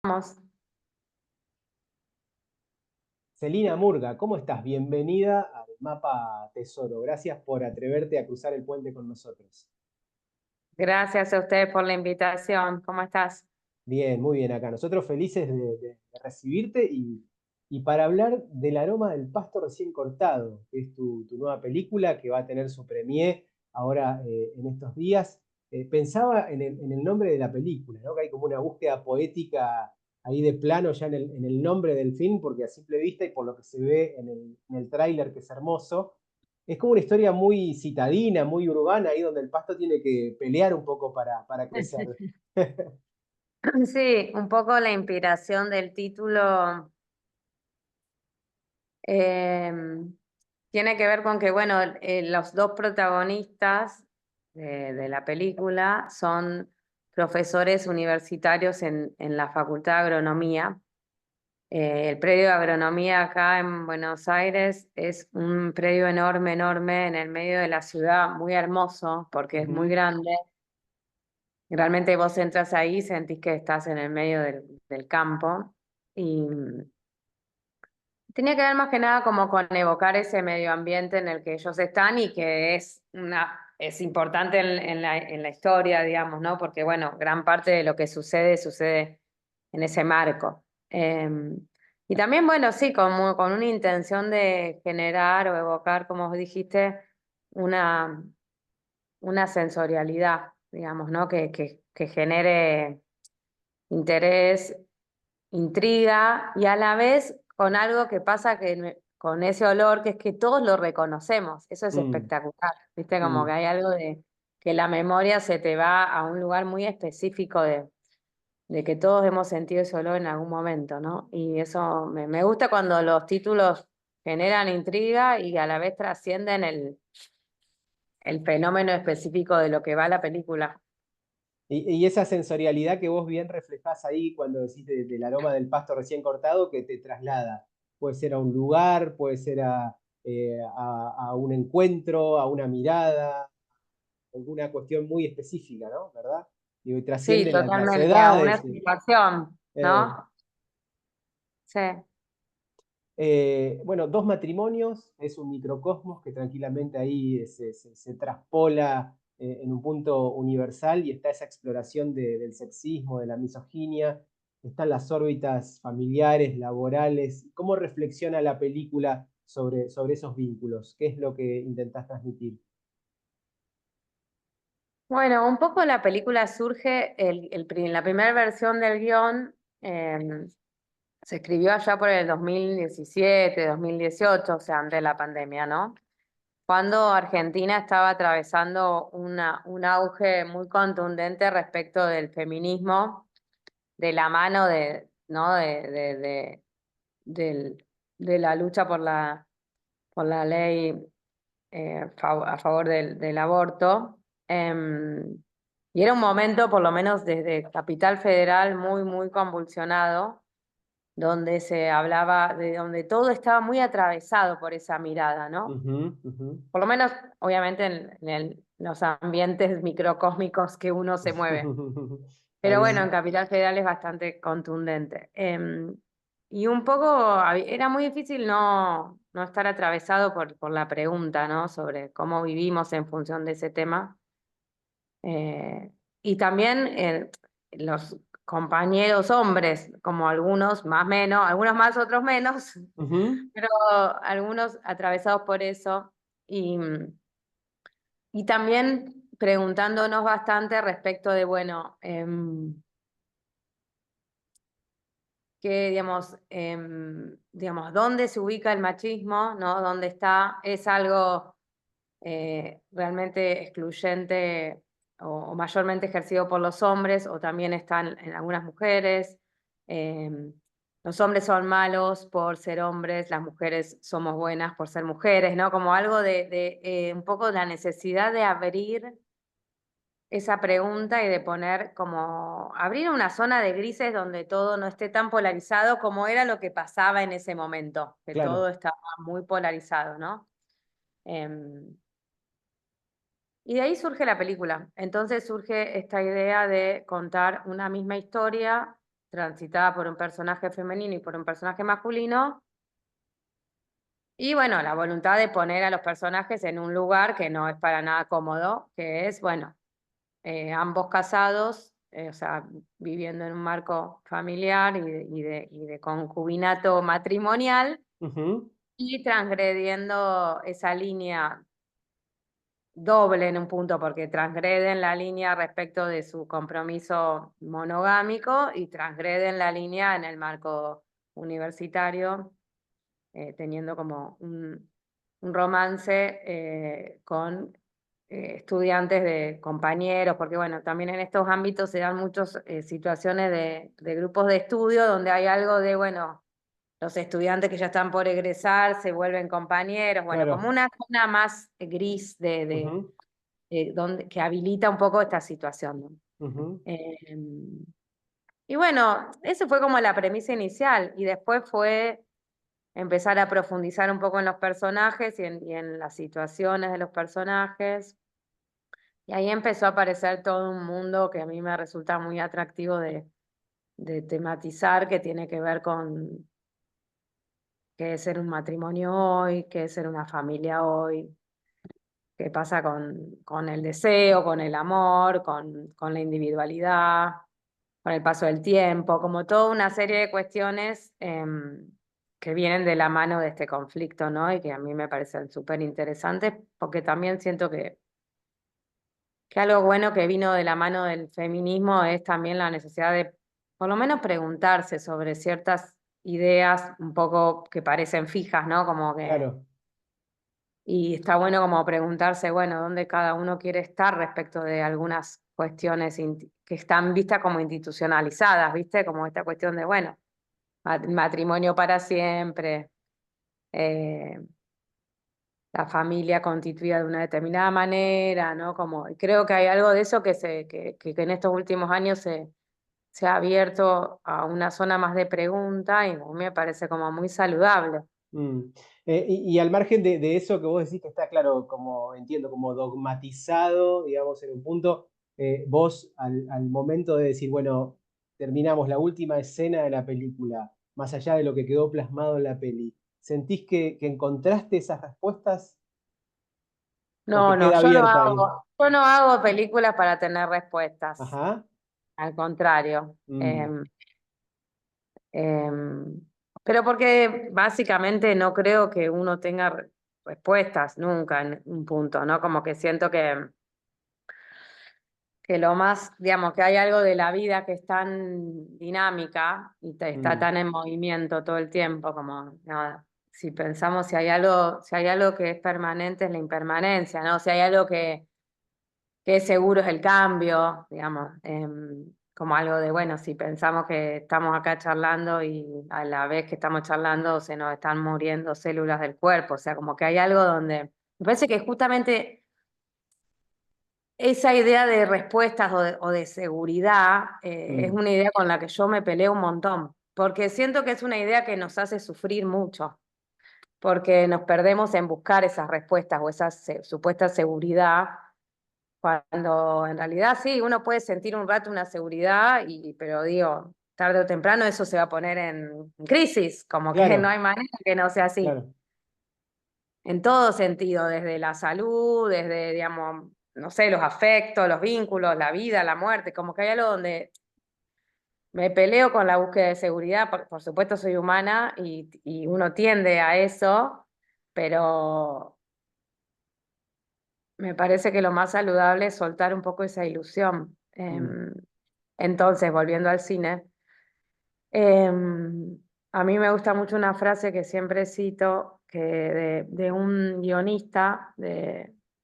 Vamos. Celina Murga, ¿cómo estás? Bienvenida al Mapa Tesoro. Gracias por atreverte a cruzar el puente con nosotros. Gracias a ustedes por la invitación. ¿Cómo estás? Bien, muy bien acá. Nosotros felices de recibirte y para hablar del aroma del pasto recién cortado, que es tu nueva película que va a tener su premiere ahora en estos días. Pensaba en el nombre de la película, ¿no? Que hay como una búsqueda poética ahí de plano ya en el nombre del film, porque a simple vista y por lo que se ve en el tráiler, que es hermoso, es como una historia muy citadina, muy urbana, ahí donde el pasto tiene que pelear un poco para crecer. Sí, un poco la inspiración del título tiene que ver con que, bueno, los dos protagonistas de la película son profesores universitarios en la Facultad de Agronomía. El predio de agronomía acá en Buenos Aires es un predio enorme, enorme en el medio de la ciudad, muy hermoso porque es muy Ujú. grande. Realmente vos entras ahí y sentís que estás en el medio del campo. Y tenía que ver más que nada como con evocar ese medio ambiente en el que ellos están y que es importante en la historia, digamos, ¿no? Porque, bueno, gran parte de lo que sucede en ese marco. Y también, bueno, sí, como con una intención de generar o evocar, como vos dijiste, una, una sensorialidad, digamos, ¿no? Que genere interés, intriga y a la vez con algo que pasa con ese olor, que es que todos lo reconocemos. Eso es Mm, espectacular. Viste, como que mm. hay algo de que la memoria se te va a un lugar muy específico de que todos hemos sentido ese olor en algún momento, ¿no? Y eso me gusta cuando los títulos generan intriga y a la vez trascienden el fenómeno específico de lo que va la película. Y esa sensorialidad que vos bien reflejás ahí cuando decís del aroma del pasto recién cortado, que te traslada. Puede ser a un lugar, puede ser a un encuentro, a una mirada, alguna cuestión muy específica, ¿no? ¿Verdad? Digo, y Sí, trasciende las totalmente, a una edades. explicación, Eh, ¿no? Sí. bueno, Dos matrimonios es un microcosmos que tranquilamente ahí se traspola en un punto universal y está esa exploración del sexismo, de la misoginia, están las órbitas familiares, laborales. ¿Cómo reflexiona la película sobre esos vínculos? ¿Qué es lo que intentás transmitir? Bueno, un poco la película surge, la primera versión del guión se escribió allá por el 2017, 2018, o sea, antes de la pandemia, ¿no? Cuando Argentina estaba atravesando un auge muy contundente respecto del feminismo, de la mano ¿no? Del- de la lucha por la ley a favor del aborto. Y era un momento, por lo menos desde Capital Federal, muy, muy convulsionado, donde se hablaba, de donde todo estaba muy atravesado por esa mirada, ¿no? Ujú, ujú. Por lo menos, obviamente, en los ambientes microcósmicos que uno se mueve. Está Pero bueno, en bien. Capital Federal es bastante contundente. Y un poco era muy difícil no estar atravesado por la pregunta, ¿no? Sobre cómo vivimos en función de ese tema. Y también los compañeros hombres, como algunos más menos, algunos más, otros menos, Ujú. pero algunos atravesados por eso. Y también preguntándonos bastante respecto de, bueno, digamos, dónde se ubica el machismo, ¿no? ¿Dónde está? ¿Es algo realmente excluyente o mayormente ejercido por los hombres o también están en algunas mujeres? Em, los hombres son malos por ser hombres, las mujeres somos buenas por ser mujeres, ¿no? Como algo de un poco la necesidad de abrir esa pregunta y de poner como, abrir una zona de grises donde todo no esté tan polarizado como era lo que pasaba en ese momento, que todo Claro. estaba muy polarizado, ¿no? Em, y de ahí surge la película. Entonces surge esta idea de contar una misma historia transitada por un personaje femenino y por un personaje masculino. Y bueno, la voluntad de poner a los personajes en un lugar que no es para nada cómodo, que es, bueno, ambos casados, o sea, viviendo en un marco familiar y de concubinato matrimonial, Ujú. y transgrediendo esa línea doble en un punto, porque transgreden la línea respecto de su compromiso monogámico y transgreden la línea en el marco universitario, teniendo como un romance con estudiantes de compañeros, porque bueno, también en estos ámbitos se dan muchas situaciones de grupos de estudio donde hay algo de, bueno, los estudiantes que ya están por egresar se vuelven compañeros, bueno, como Claro. una zona más gris Ujú, donde, que habilita un poco esta situación, ¿no? ujú, Y bueno, eso fue como la premisa inicial, y después fue empezar a profundizar un poco en los personajes y en las situaciones de los personajes. Y ahí empezó a aparecer todo un mundo que a mí me resulta muy atractivo de tematizar, que tiene que ver con qué es ser un matrimonio hoy, qué es ser una familia hoy, qué pasa con el deseo, con el amor, con la individualidad, con el paso del tiempo, como toda una serie de cuestiones que vienen de la mano de este conflicto, ¿no? Y que a mí me parecen súper interesantes, porque también siento que algo bueno que vino de la mano del feminismo es también la necesidad de, por lo menos, preguntarse sobre ciertas ideas un poco que parecen fijas, ¿no? Como que, claro. y está bueno como preguntarse, bueno, dónde cada uno quiere estar respecto de algunas cuestiones que están vistas como institucionalizadas, ¿viste? Como esta cuestión de, bueno, matrimonio para siempre, eh, la familia constituida de una determinada manera, ¿no? Como, creo que hay algo de eso que en estos últimos años se ha abierto a una zona más de pregunta y a mí me parece como muy saludable. Mm. Y al margen de eso que vos decís que está claro, como entiendo, como dogmatizado, digamos, en un punto, vos al momento de decir, bueno, terminamos la última escena de la película, más allá de lo que quedó plasmado en la peli, ¿sentís que encontraste esas respuestas o que No, no, queda abierta ahí? yo no hago películas para tener respuestas, Ajá. al contrario. Mm, Em, pero porque básicamente no creo que uno tenga respuestas nunca en un punto, ¿no? Como que siento que lo más, digamos, que hay algo de la vida que es tan dinámica y está mm, tan en movimiento todo el tiempo, como nada. Si pensamos si hay algo que es permanente es la impermanencia, ¿no? Si hay algo que es seguro es el cambio, digamos, como algo de, bueno, si pensamos que estamos acá charlando y a la vez que estamos charlando se nos están muriendo células del cuerpo, o sea, como que hay algo donde, me parece que justamente esa idea de respuestas o de seguridad es mm, una idea con la que yo me peleo un montón, porque siento que es una idea que nos hace sufrir mucho, porque nos perdemos en buscar esas respuestas o esa supuesta seguridad, cuando en realidad sí, uno puede sentir un rato una seguridad, pero digo, tarde o temprano eso se va a poner en crisis, como que no claro, hay manera que no sea así claro. en todo sentido, desde la salud, desde, digamos, no sé, los afectos, los vínculos, la vida, la muerte, como que hay algo donde me peleo con la búsqueda de seguridad, por supuesto soy humana y uno tiende a eso, pero me parece que lo más saludable es soltar un poco esa ilusión. Mm, Entonces, volviendo al cine, a mí me gusta mucho una frase que siempre cito, que de un guionista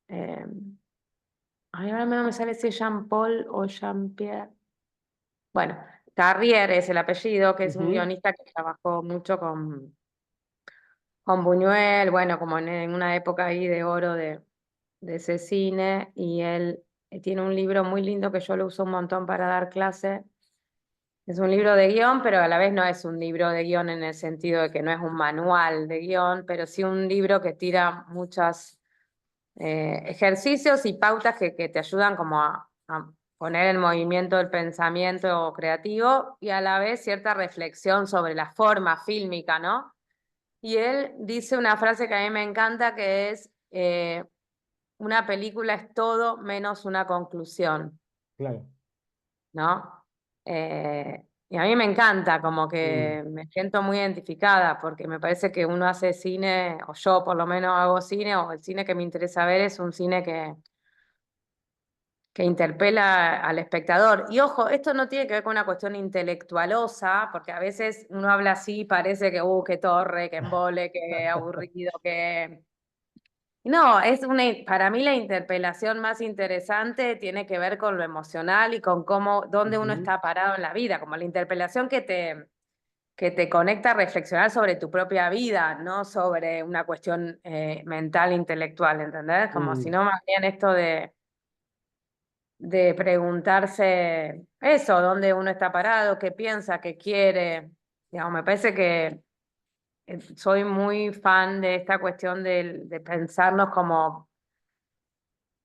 em, ay, ahora no me sale si es Jean-Paul o Jean-Pierre. Bueno, Carrier es el apellido, que es un ujú, guionista que trabajó mucho con Buñuel, bueno, como en una época ahí de oro de ese cine, y él tiene un libro muy lindo que yo lo uso un montón para dar clase. Es un libro de guión, pero a la vez no es un libro de guión en el sentido de que no es un manual de guión, pero sí un libro que tira muchos ejercicios y pautas que te ayudan como poner en movimiento el pensamiento creativo y a la vez cierta reflexión sobre la forma fílmica, ¿no? Y él dice una frase que a mí me encanta, que es, una película es todo menos una conclusión, Claro. ¿no? Y a mí me encanta, como Mm, que me siento muy identificada, porque me parece que uno hace cine, o yo por lo menos hago cine, o el cine que me interesa ver es un cine que interpela al espectador. Y ojo, esto no tiene que ver con una cuestión intelectualosa, porque a veces uno habla así y parece que, qué torre, qué embole, qué aburrido, qué... No, para mí la interpelación más interesante tiene que ver con lo emocional y con dónde uno ujú, está parado en la vida, como la interpelación que te conecta a reflexionar sobre tu propia vida, no sobre una cuestión mental, intelectual, ¿entendés? Como si mm, no, más bien esto de preguntarse eso, dónde uno está parado, qué piensa, qué quiere. Digamos, me parece que soy muy fan de esta cuestión de pensarnos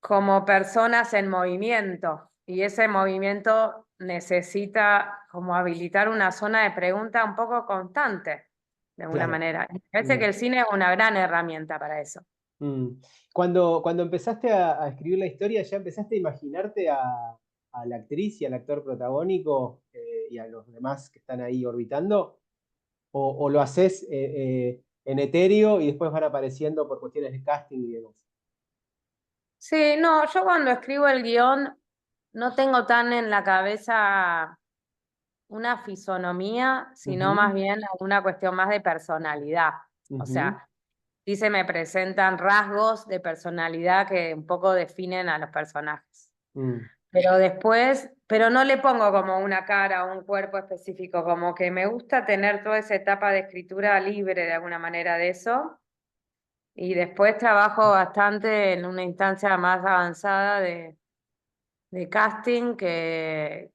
como personas en movimiento. Y ese movimiento necesita como habilitar una zona de pregunta un poco constante, de alguna claro. manera. Y me parece que Mm, el cine es una gran herramienta para eso. mm. Cuando empezaste a escribir la historia, ¿ya empezaste a imaginarte a la actriz y al actor protagónico y a los demás que están ahí orbitando? O lo haces en etéreo y después van apareciendo por cuestiones de casting y demás? Sí, no, yo cuando escribo el guión no tengo tan en la cabeza una fisonomía, sino más Ujú, bien una cuestión más de personalidad. O ujú, sea, sí se me presentan rasgos de personalidad que un poco definen a los personajes. mm, Pero después, pero no le pongo como una cara o un cuerpo específico, como que me gusta tener toda esa etapa de escritura libre de alguna manera de eso. Y después trabajo bastante en una instancia más avanzada de casting que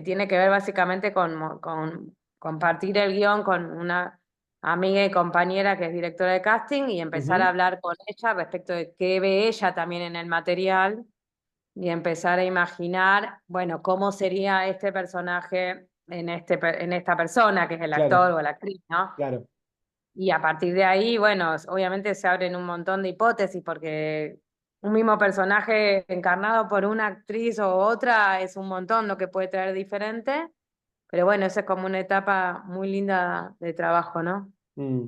tiene que ver básicamente con compartir el guión con una amiga y compañera que es directora de casting y empezar a ujú, hablar con ella respecto de qué ve ella también en el material y empezar a imaginar, bueno, cómo sería este personaje en esta persona, que es el claro, actor o la actriz, ¿no? claro. Y a partir de ahí, bueno, obviamente se abren un montón de hipótesis porque un mismo personaje encarnado por una actriz o otra es un montón lo que puede traer diferente, pero bueno, esa es como una etapa muy linda de trabajo, ¿no? Mm.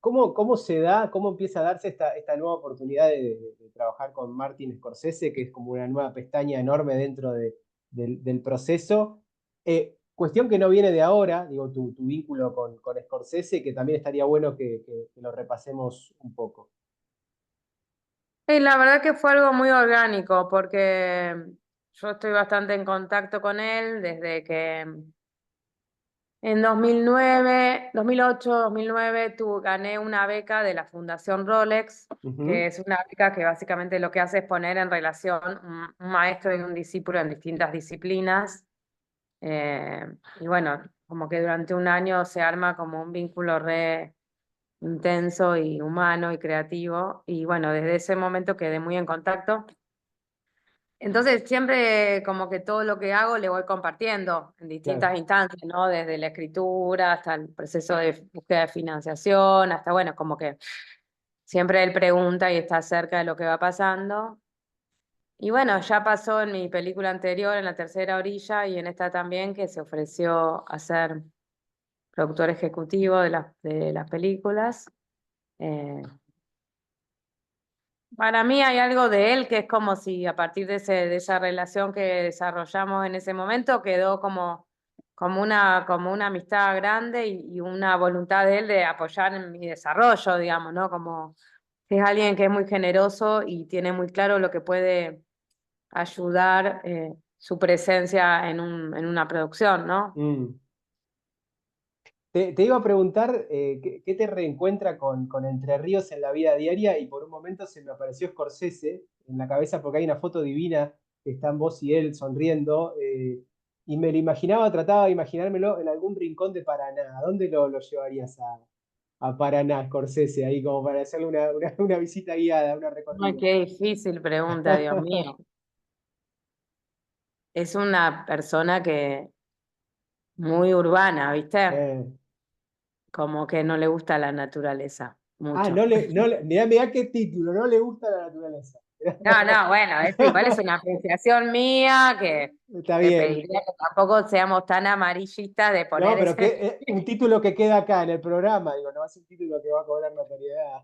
¿Cómo se da, cómo empieza a darse esta nueva oportunidad de trabajar con Martin Scorsese, que es como una nueva pestaña enorme dentro del proceso? Cuestión que no viene de ahora, digo, tu vínculo con Scorsese, que también estaría bueno que lo repasemos un poco. Y la verdad que fue algo muy orgánico porque yo estoy bastante en contacto con él desde que en 2009, 2008, 2009 gané una beca de la Fundación Rolex, que Ujú, es una beca que básicamente lo que hace es poner en relación un maestro y un discípulo en distintas disciplinas. Eh, y bueno, como que durante un año se arma como un vínculo re intenso y humano y creativo. Y bueno, desde ese momento quedé muy en contacto. Entonces, siempre como que todo lo que hago le voy compartiendo en claro. distintas instancias, ¿no? Desde la escritura hasta el proceso de búsqueda de financiación, hasta, bueno, como que siempre él pregunta y está cerca de lo que va pasando. Y bueno, ya pasó en mi película anterior, en La Tercera Orilla, y en esta también, que se ofreció a ser productor ejecutivo de las películas. Eh, Para mí hay algo de él que es como si a partir de esa relación que desarrollamos en ese momento quedó como una amistad grande y una voluntad de él de apoyar en mi desarrollo, digamos, ¿no? Como que es alguien que es muy generoso y tiene muy claro lo que puede ayudar su presencia en una producción, ¿no? Mm. Te iba a preguntar qué te reencuentra con Entre Ríos en la vida diaria y por un momento se me apareció Scorsese en la cabeza porque hay una foto divina que están vos y él sonriendo y me lo imaginaba, trataba de imaginármelo en algún rincón de Paraná. ¿A dónde lo llevarías a Paraná, Scorsese, ahí como para hacerle una visita guiada, una Ay, recorrida? qué difícil pregunta, Dios mío. es una persona que muy urbana, ¿viste? Eh, Como que no le gusta la naturaleza mucho. mirá qué título, no le gusta la naturaleza. No, no, bueno, es igual es una apreciación mía que Está te bien. pediría que tampoco seamos tan amarillistas de No, poner pero ese. un título que queda acá en el programa, digo, no es un título que va a cobrar notoriedad.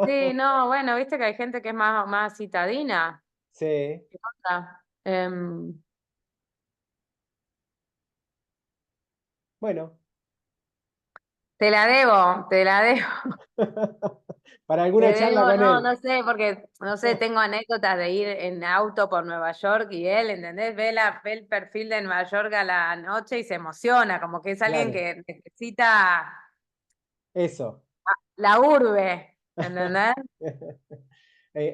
Sí, no, bueno, viste que hay gente que es más citadina. Sí, ¿Qué onda? bueno, Te la debo, te la debo. para Te alguna charla debo, con no, él. no sé, porque, no sé, tengo anécdotas de ir en auto por Nueva York y él, ¿entendés? Ve el perfil de Nueva York a la noche y se emociona, como que es alguien Claro, que necesita eso. la urbe, ¿entendés?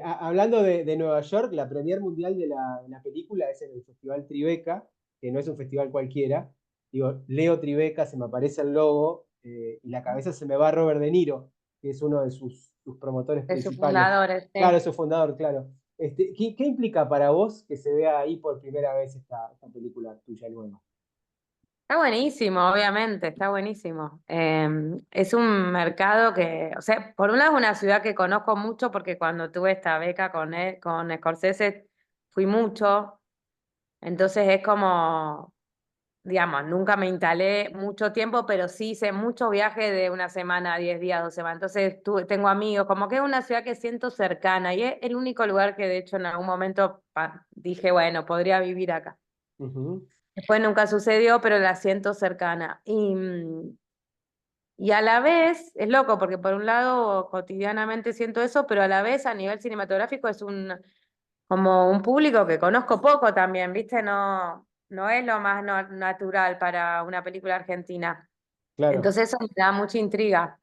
Hablando de Nueva York, la premier mundial de la película es en el Festival Tribeca, que no es un festival cualquiera. Digo, Leo Tribeca, se me aparece el logo y la cabeza se me va Robert De Niro, que es uno de sus promotores De sus principales. fundadores, Claro, sí. es su fundador, claro. ¿Qué implica para vos que se vea ahí por primera vez esta película tuya nueva? Está buenísimo, obviamente, está buenísimo. Es un mercado que, o sea, por un lado es una ciudad que conozco mucho porque cuando tuve esta beca con él, con Scorsese, fui mucho. Entonces es como, digamos, nunca me instalé mucho tiempo, pero sí hice muchos viajes de una semana, 10 días, 2 semanas. Entonces tengo amigos, como que es una ciudad que siento cercana y es el único lugar que de hecho en algún momento dije, bueno, podría vivir acá. Ujú, Después nunca sucedió, pero la siento cercana. Y a la vez, es loco, porque por un lado cotidianamente siento eso, pero a la vez a nivel cinematográfico es como un público que conozco poco también, ¿viste? No, no es lo más natural para una película argentina. claro, Entonces eso me da mucha intriga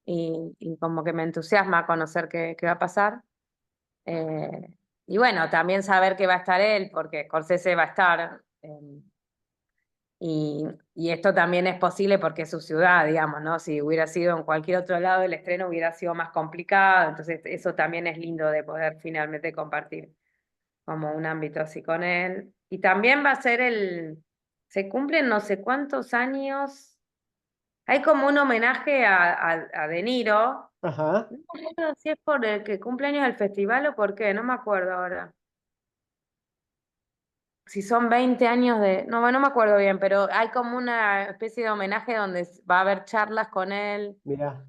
y como que me entusiasma conocer qué va a pasar. Y bueno, también saber que va a estar él, porque Scorsese va a estar. Y esto también es posible porque es su ciudad, digamos, ¿no? Si hubiera sido en cualquier otro lado, el estreno hubiera sido más complicado. Entonces, eso también es lindo de poder finalmente compartir como un ámbito así con él. Y también va a ser se cumplen no sé cuántos años. Hay como un homenaje a De Niro. ajá, No me acuerdo si es por el que cumple años del festival o por qué, no me acuerdo ahora. Si son 20 años de... No, bueno, no me acuerdo bien, pero hay como una especie de homenaje donde va a haber charlas con él mirá,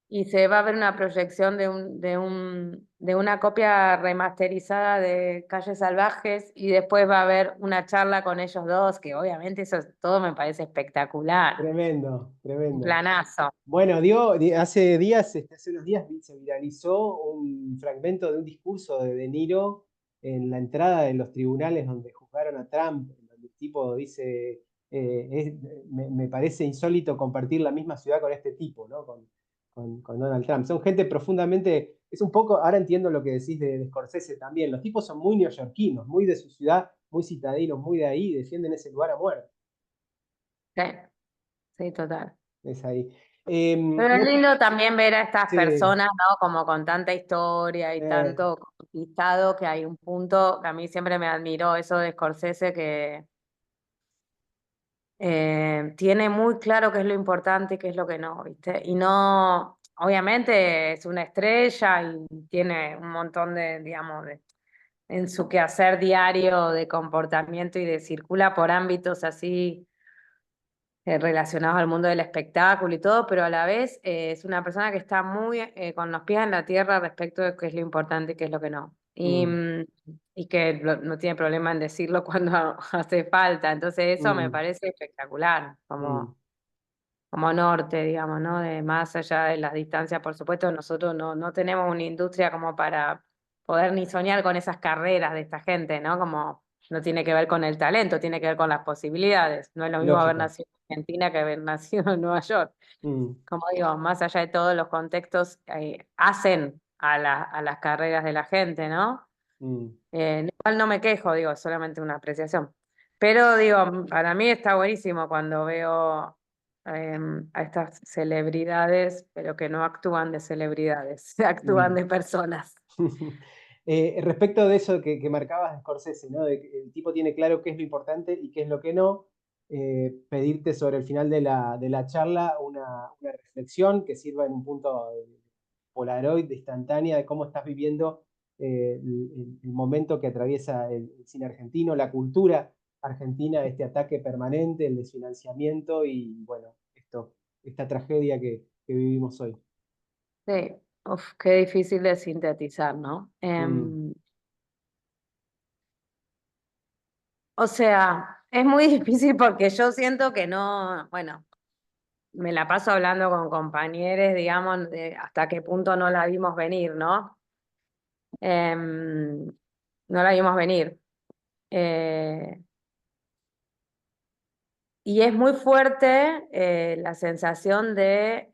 y se va a ver una proyección de una copia remasterizada de Calles Salvajes y después va a haber una charla con ellos dos, que obviamente eso todo me parece espectacular. tremendo, Un tremendo. planazo. Bueno, hace días, hace unos días se viralizó un fragmento de un discurso de Niro en la entrada de los tribunales donde juzgaron a Trump, en donde el tipo dice, me parece insólito compartir la misma ciudad con este tipo, ¿no? Con Donald Trump. Son gente profundamente, es un poco, ahora entiendo lo que decís de Scorsese también, los tipos son muy neoyorquinos, muy de su ciudad, muy citadinos, muy de ahí, defienden ese lugar a muerte, Sí, sí, total. es ahí. Pero es lindo también ver a estas Sí, personas, ¿no? Como con tanta historia y eh, tanto conquistado, que hay un punto que a mí siempre me admiró eso de Scorsese, que tiene muy claro qué es lo importante y qué es lo que no, ¿viste? Y no, obviamente es una estrella y tiene un montón de, digamos, en su quehacer diario de comportamiento y de circula por ámbitos así relacionados al mundo del espectáculo y todo, pero a la vez es una persona que está muy con los pies en la tierra respecto de qué es lo importante y qué es lo que no. mm, Y que no tiene problema en decirlo cuando hace falta. Entonces eso me mm, parece espectacular, mm, como norte, digamos, ¿no? De más allá de las distancias, por supuesto, nosotros no tenemos una industria como para poder ni soñar con esas carreras de esta gente, ¿no? Como no tiene que ver con el talento, tiene que ver con las posibilidades. No es lo mismo haber lógico. nacido en Argentina que haber nacido en Nueva York. Mm, Como digo, más allá de todos los contextos, hacen a las carreras de la gente, ¿no? mm, Igual no me quejo, digo, es solamente una apreciación. Pero digo, para mí está buenísimo cuando veo a estas celebridades, pero que no actúan de celebridades, actúan mm. de personas. Respecto de eso que marcabas de Scorsese, ¿no? De que el tipo tiene claro qué es lo importante y qué es lo que no, pedirte sobre el final de la charla una reflexión que sirva en un punto polaroid, instantánea, de cómo estás viviendo el momento que atraviesa el cine argentino, la cultura argentina, este ataque permanente, el desfinanciamiento y, bueno, esta tragedia que vivimos hoy. Sí, uf, qué difícil de sintetizar, ¿no? Mm, O sea, es muy difícil porque yo siento que no, bueno, me la paso hablando con compañeros, digamos, de hasta qué punto no la vimos venir, ¿no? No la vimos venir. Eh, y es muy fuerte la sensación de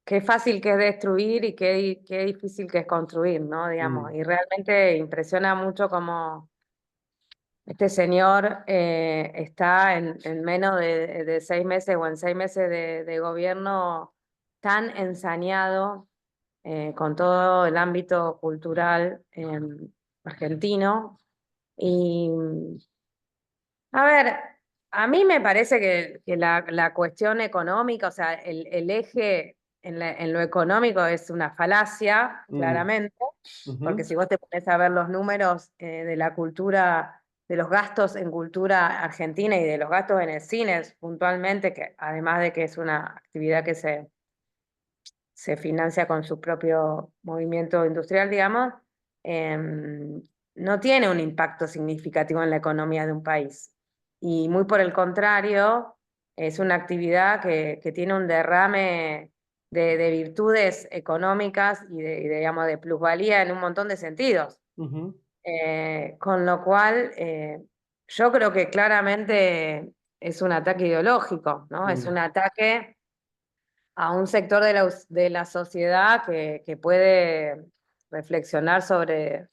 qué fácil que es destruir y qué difícil que es construir, ¿no? Digamos, mm, y realmente impresiona mucho cómo este señor está en menos de 6 meses o en 6 meses de gobierno tan ensañado con todo el ámbito cultural argentino. Y a ver, a mí me parece que la cuestión económica, o sea, el eje en lo económico es una falacia, mm, claramente, porque ujú, si vos te pones a ver los números de la cultura, de los gastos en cultura argentina y de los gastos en el cine puntualmente, que además de que es una actividad que se financia con su propio movimiento industrial, digamos, no tiene un impacto significativo en la economía de un país. Y muy por el contrario, es una actividad que tiene un derrame de virtudes económicas digamos, de plusvalía en un montón de sentidos. ujú, Con lo cual, yo creo que claramente es un ataque ideológico, ¿no? Es mm, un ataque a un sector de la sociedad que puede reflexionar sobre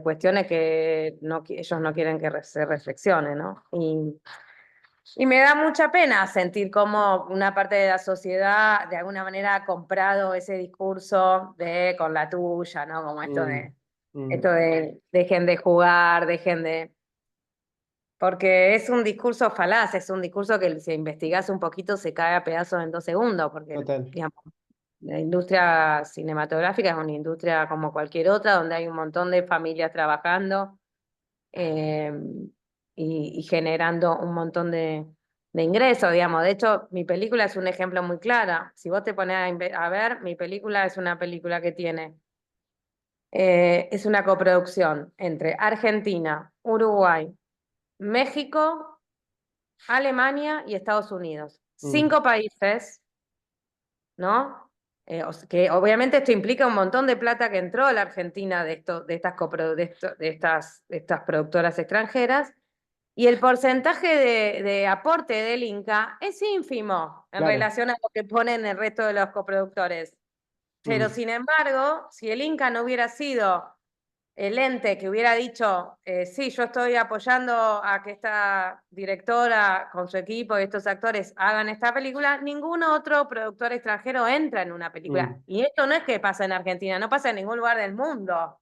cuestiones que ellos no quieren que se reflexione, ¿no? Y me da mucha pena sentir cómo una parte de la sociedad de alguna manera ha comprado ese discurso de con la tuya, ¿no? Como mm, mm, esto de dejen de jugar, dejen de... Porque es un discurso falaz, es un discurso que si investigás un poquito se cae a pedazos en 2 segundos, porque total. digamos, la industria cinematográfica es una industria como cualquier otra, donde hay un montón de familias trabajando eh, y generando un montón de ingresos, digamos. De hecho, mi película es un ejemplo muy claro. Si vos te pones a ver, mi película es una película que tiene, es una coproducción entre Argentina, Uruguay, México, Alemania y Estados Unidos. Mm, 5 países, ¿no? Que obviamente esto implica un montón de plata que entró a la Argentina de estas, de estas productoras extranjeras, y el porcentaje de aporte del Inca es ínfimo en claro. relación a lo que ponen el resto de los coproductores. Pero Mm, sin embargo, si el Inca no hubiera sido el ente que hubiera dicho, sí, yo estoy apoyando a que esta directora con su equipo y estos actores hagan esta película, ningún otro productor extranjero entra en una película. mm, Y esto no es que pasa en Argentina, no pasa en ningún lugar del mundo,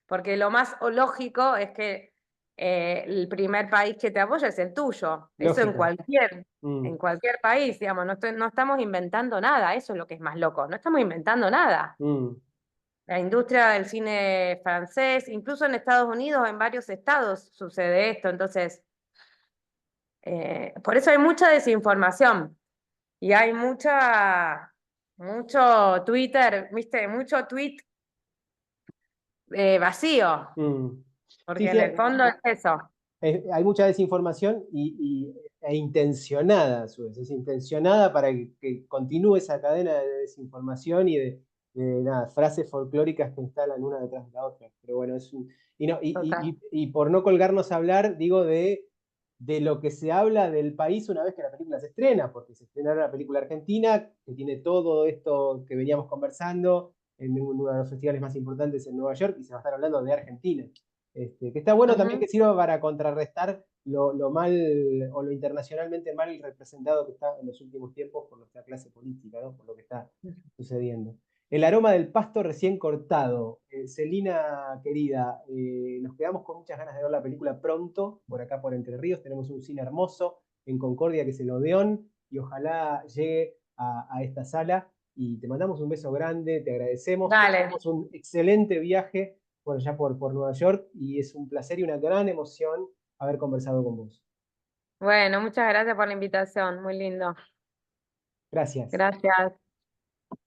porque lo más lógico es que el primer país que te apoya es el tuyo. Eso lógico. en Mm, cualquier país, digamos, no estamos inventando nada, eso es lo que es más loco, no estamos inventando nada. mm, La industria del cine francés, incluso en Estados Unidos, en varios estados sucede esto. Entonces, por eso hay mucha desinformación y hay mucho Twitter, ¿viste? Mucho tweet vacío, mm. Sí, porque sí, en el fondo es eso. hay mucha desinformación e intencionada, a su vez. Es intencionada para que continúe esa cadena de desinformación y nada, frases folclóricas que instalan una detrás de la otra. Pero bueno, y, no, Total. y por no colgarnos a hablar, digo, de lo que se habla del país una vez que la película se estrena, porque se estrena la película argentina, que tiene todo esto que veníamos conversando en uno de los festivales más importantes en Nueva York, y se va a estar hablando de Argentina. Que está bueno también Ujú. que sirva para contrarrestar lo mal o lo internacionalmente mal representado que está en los últimos tiempos por nuestra clase política, ¿no? Por lo que está sucediendo. El aroma del pasto recién cortado. Celina, querida, nos quedamos con muchas ganas de ver la película pronto, por acá por Entre Ríos. Tenemos un cine hermoso en Concordia, que es el Odeón, y ojalá llegue a esta sala. Y te mandamos un beso grande, te agradecemos. Dale. Tenemos un excelente viaje por allá por Nueva York, y es un placer y una gran emoción haber conversado con vos. Bueno, muchas gracias por la invitación, muy lindo. Gracias. Gracias.